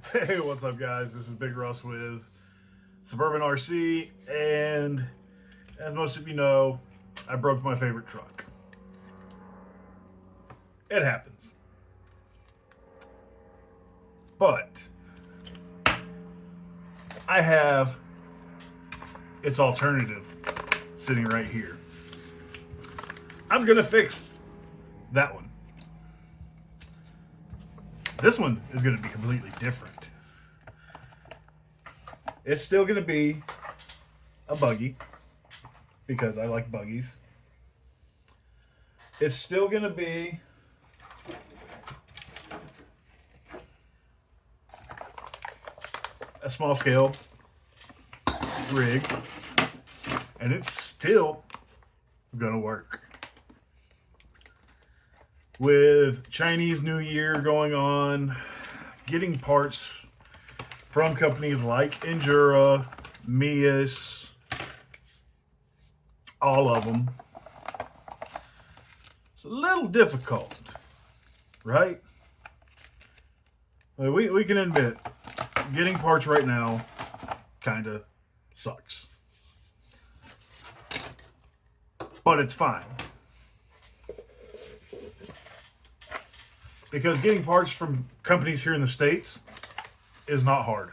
Hey, what's up, guys? This is Big Russ with Suburban RC, and as most of you know, I broke my favorite truck. It happens. But I have its alternative sitting right here. I'm gonna fix that one. This one is gonna be completely different. It's still gonna be a buggy because I like buggies. It's still gonna be a small scale rig, and it's still gonna work. With Chinese New Year going on, getting parts from companies like Endura, Mias, all of them, it's a little difficult, right? We can admit, getting parts right now kind of sucks. But it's fine. Because getting parts from companies here in the States is not hard.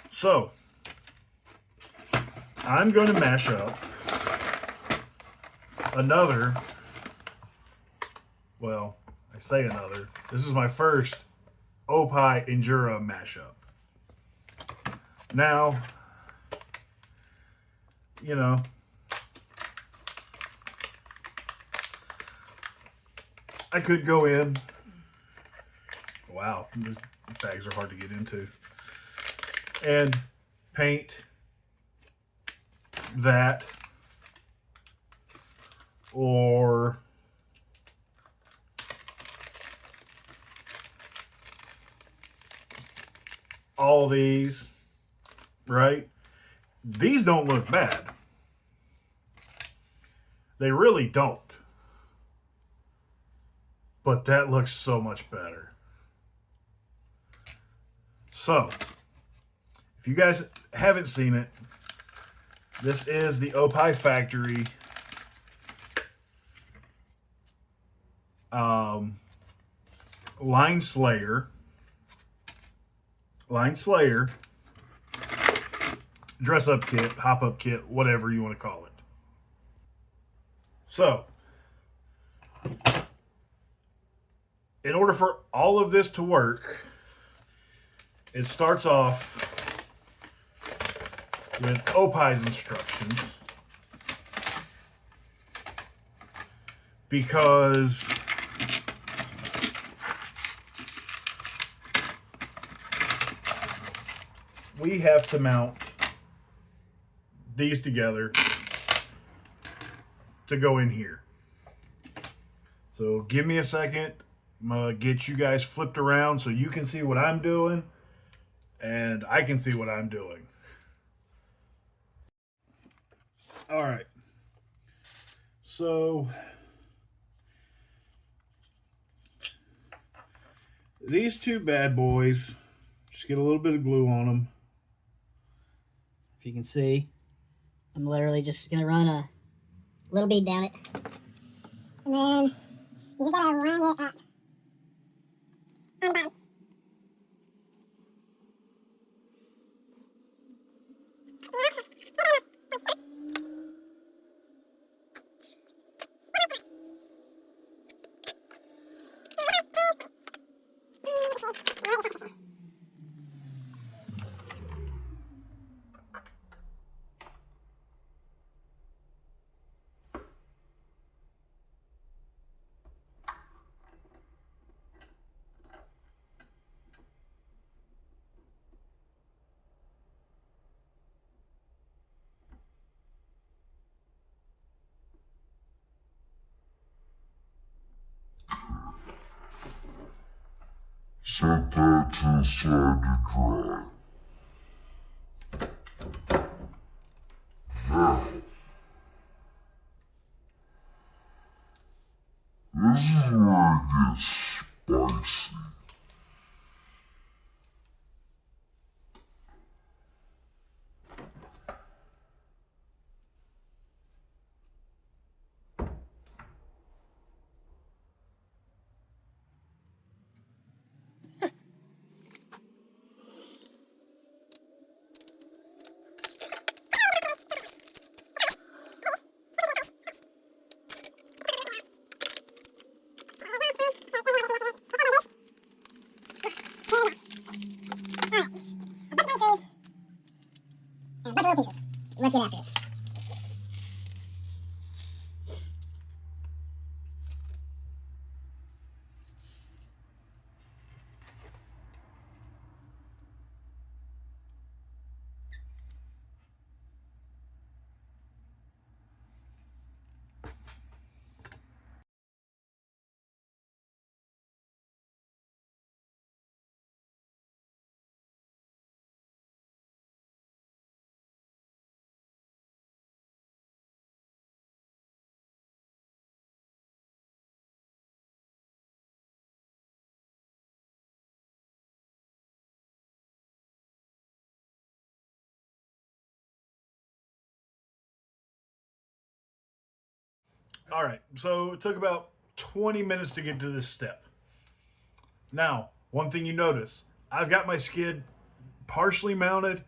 So, I'm going to mash up another, well, I say another. This is my first Opie Endura mashup. Now, you know, I could go in. Wow, these bags are hard to get into. And paint that, or all these, right? These don't look bad. They really don't. But that looks so much better. So, if you guys haven't seen it, this is the Opie Factory Line Slayer dress up kit, hop up kit, whatever you want to call it. So, in order for all of this to work, it starts off with Opie's instructions, because we have to mount these together to go in here. So give me a second. I'm gonna get you guys flipped around so you can see what I'm doing and I can see what I'm doing. All right. So these two bad boys, just get a little bit of glue on them. If you can see, I'm literally just gonna run a little bead down it, and then you just gotta line it up on the bottom. Set that to the side to dry. Now, this is where it gets spicy. little pieces. Let's get after it. All right, so it took about 20 minutes to get to this step. Now, one thing you notice, I've got my skid partially mounted.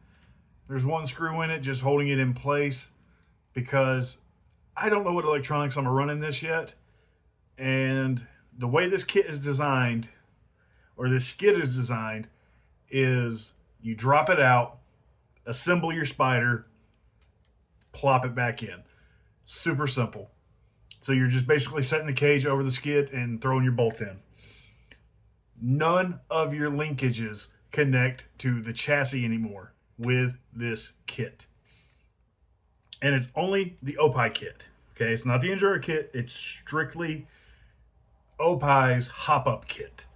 There's one screw in it just holding it in place because I don't know what electronics I'm running this yet. And the way this kit is designed, or this skid is designed, is you drop it out, assemble your spider, plop it back in. Super simple. So you're just basically setting the cage over the skid and throwing your bolts in. None of your linkages connect to the chassis anymore with this kit. And it's only the Opie kit. Okay, it's not the Enduro kit. It's strictly Opie's hop-up kit.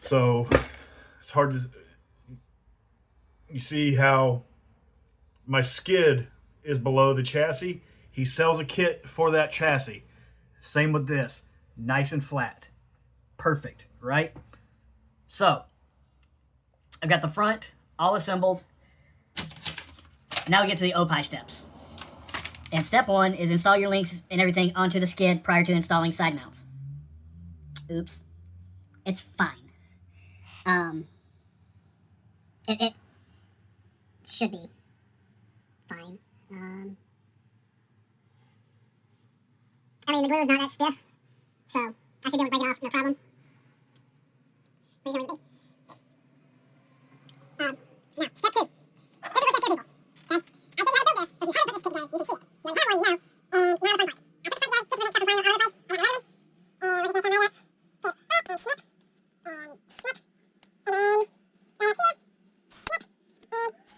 So it's hard to... You see how my skid is below the chassis? He sells a kit for that chassis. Same with this. Nice and flat. Perfect, right? So, I've got the front all assembled. Now we get to the Opie steps. And step 1 is install your links and everything onto the skid prior to installing side mounts. Oops. It's fine. It should be fine. I mean, the glue is not that stiff, so I should be able to break it off, no problem. Where's it going to be? Now, step 2. This is what takes care of people. Okay? I showed you how to build this, so if you haven't put this kit together, you can see it. You already have one, you know. And now the fun part. I put the front together, just a minute, so I can find out all the place. I got my rubber, and we're just going to come right up. So, and snip, and snip, and then, right up here, snip, and snip.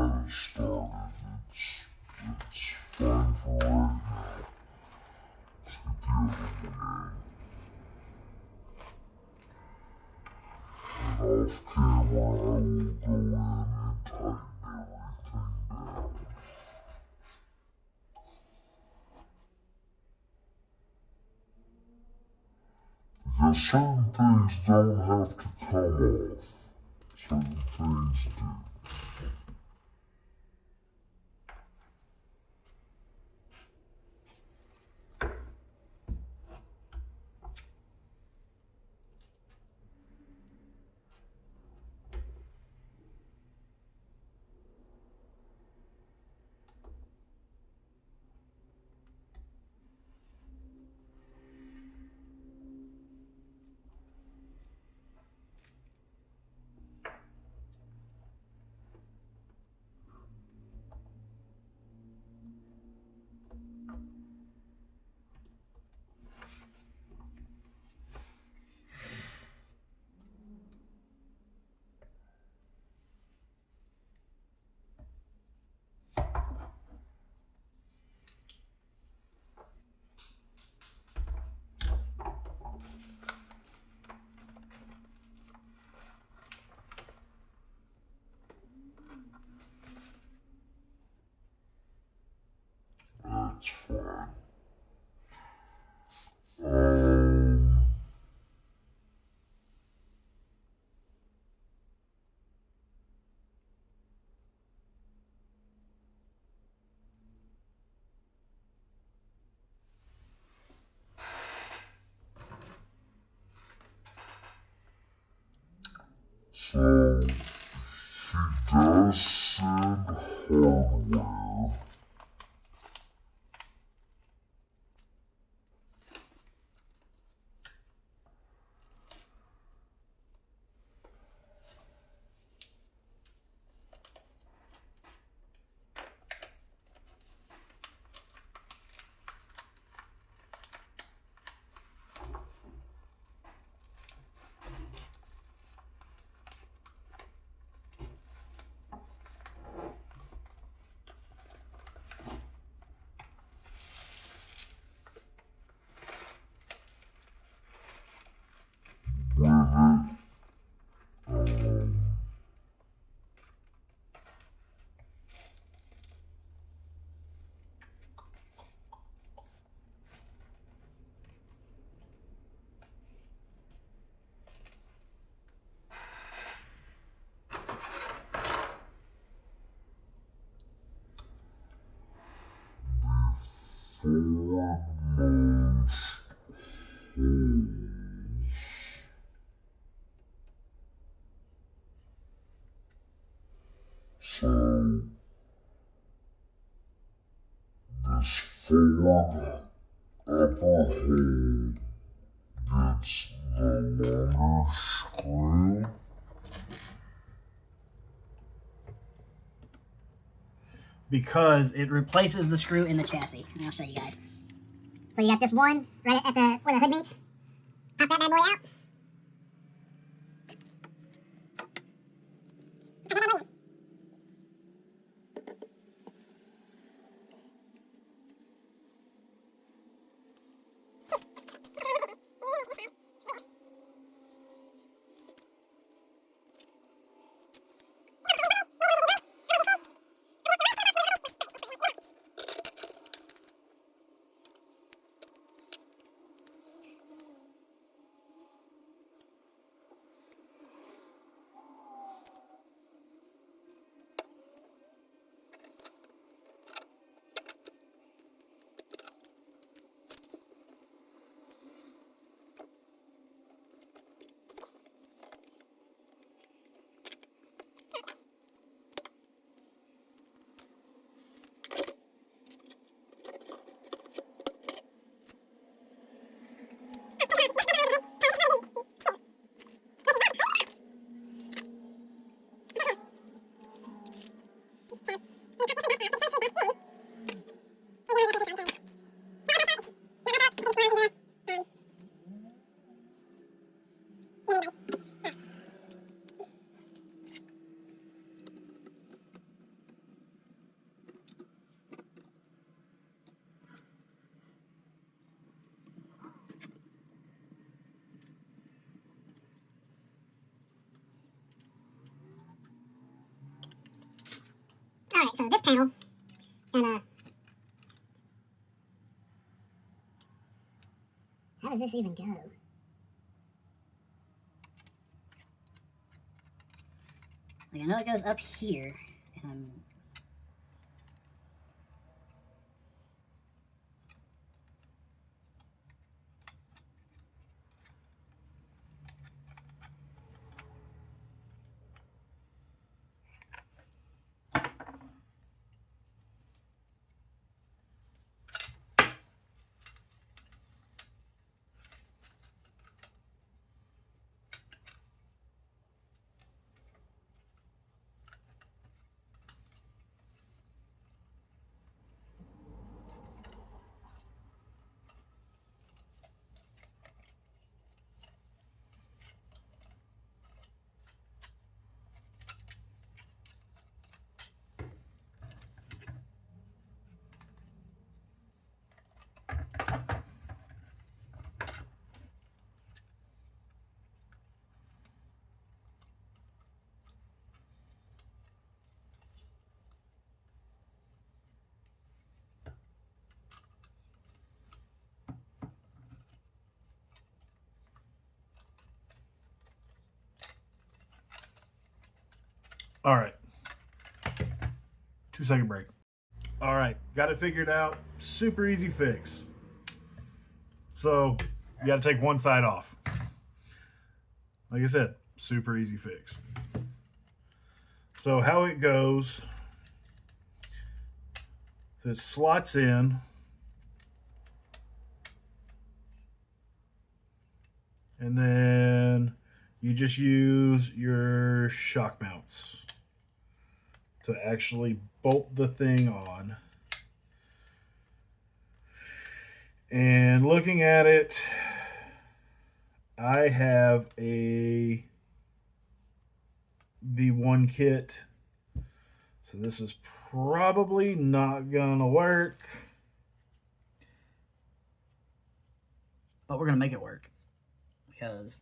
Now, started. It's fine for right now. Let's get the other one in. And off camera, I will go in and tighten everything down. Yeah, certain things don't have to come off. Certain things do. That's fine. Um, so he does send hardware. With it. Foremost holes. So this forward upper hole gets the longer screw. Because it replaces the screw in the chassis. And I'll show you guys. So you got this one right at the where the hood meets. Pop that bad boy out. Alright, so this panel kinda... How does this even go? Like, I know it goes up here, and I'm... All right. 2-second break. All right. Got it figured out. Super easy fix. So you got to take one side off. Like I said, super easy fix. So how it goes is it slots in. And then you just use your shock mounts to actually bolt the thing on. And looking at it, I have a V1 kit. So this is probably not gonna work. But we're gonna make it work. Because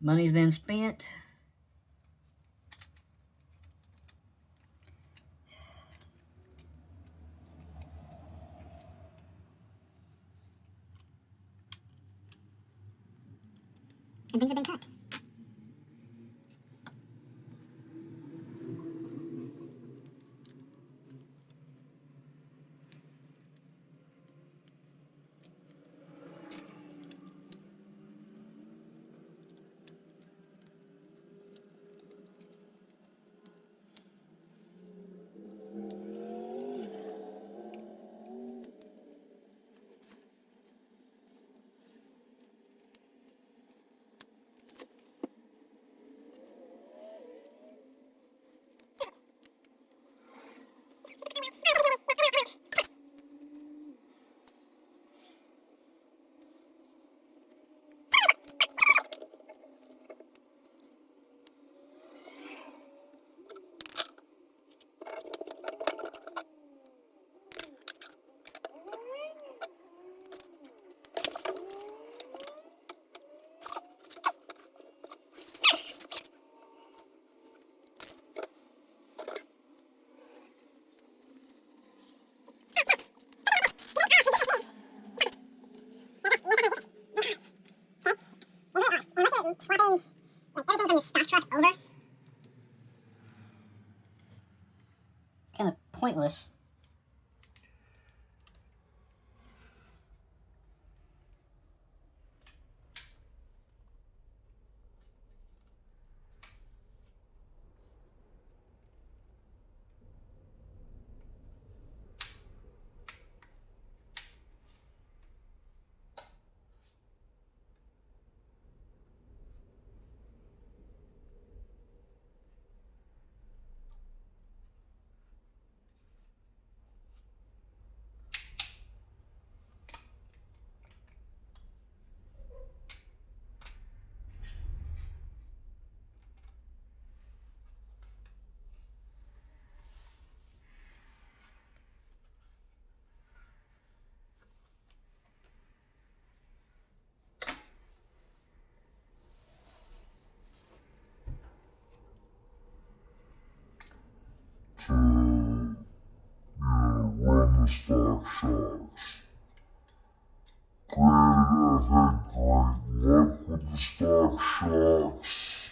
money's been spent. And things have been cut. Swapping like everything from your stock truck over. Kind of pointless. To, run the stock shocks. Created, I think, like, what with the stock shocks?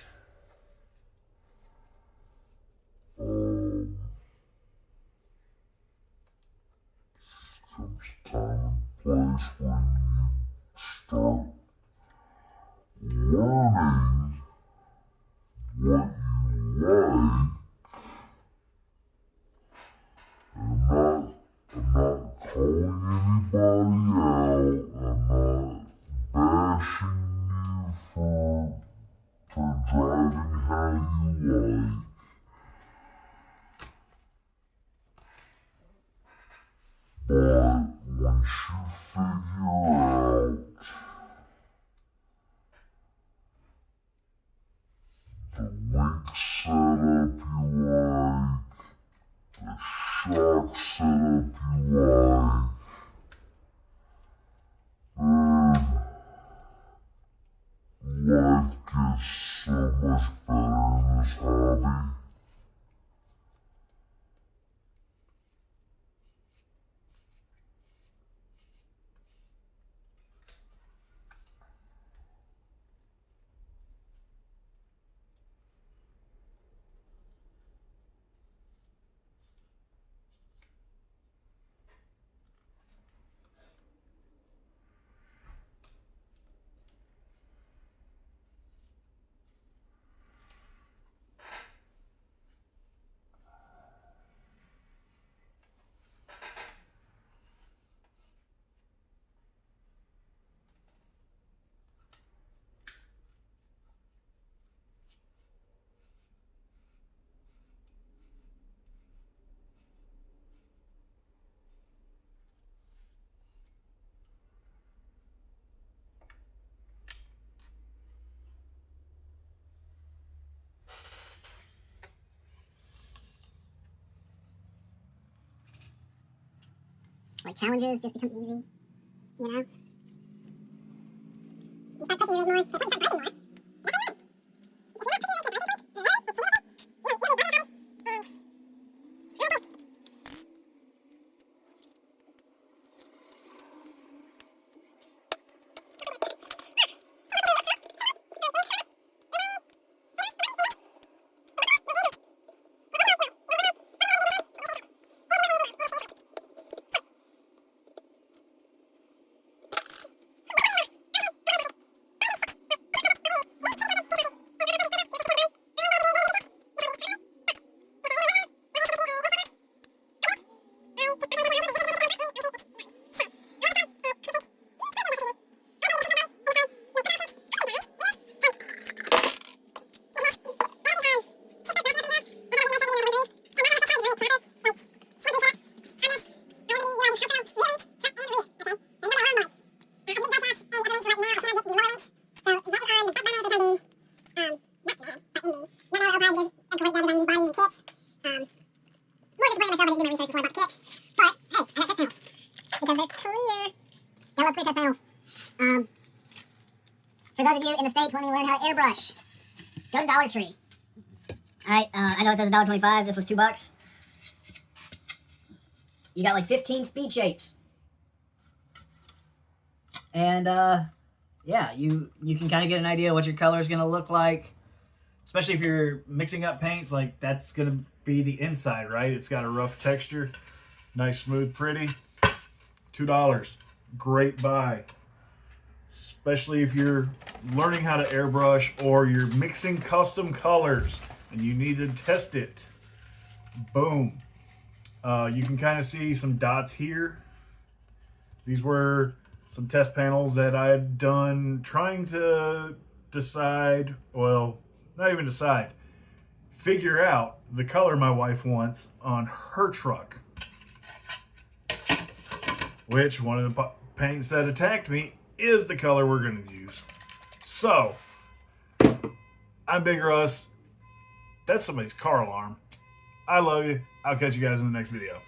comes a time and place when you start learning what you like. I'm not calling anybody out. I'm not bashing you for driving how you like. But once you figure out the wing setup you like, the shock setup you like, then life gets so much better in this hobby. Like challenges just become easy, you know? You start pushing your rig more. That's when you start breaking more. For those of you in the States wanting to learn how to airbrush, go to Dollar Tree. Alright, I know it says $1.25. This was $2. You got like 15 speed shapes. And, yeah, you can kind of get an idea what your color is going to look like. Especially if you're mixing up paints, like that's going to be the inside, right? It's got a rough texture. Nice, smooth, pretty. $2. Great buy. Especially if you're learning how to airbrush or you're mixing custom colors and you need to test it. Boom. You can kind of see some dots here. These were some test panels that I had done trying to decide, well, not even decide, figure out the color my wife wants on her truck. Which one of the paints that attacked me is the color we're going to use. So, I'm Big Russ. That's somebody's car alarm. I love you. I'll catch you guys in the next video.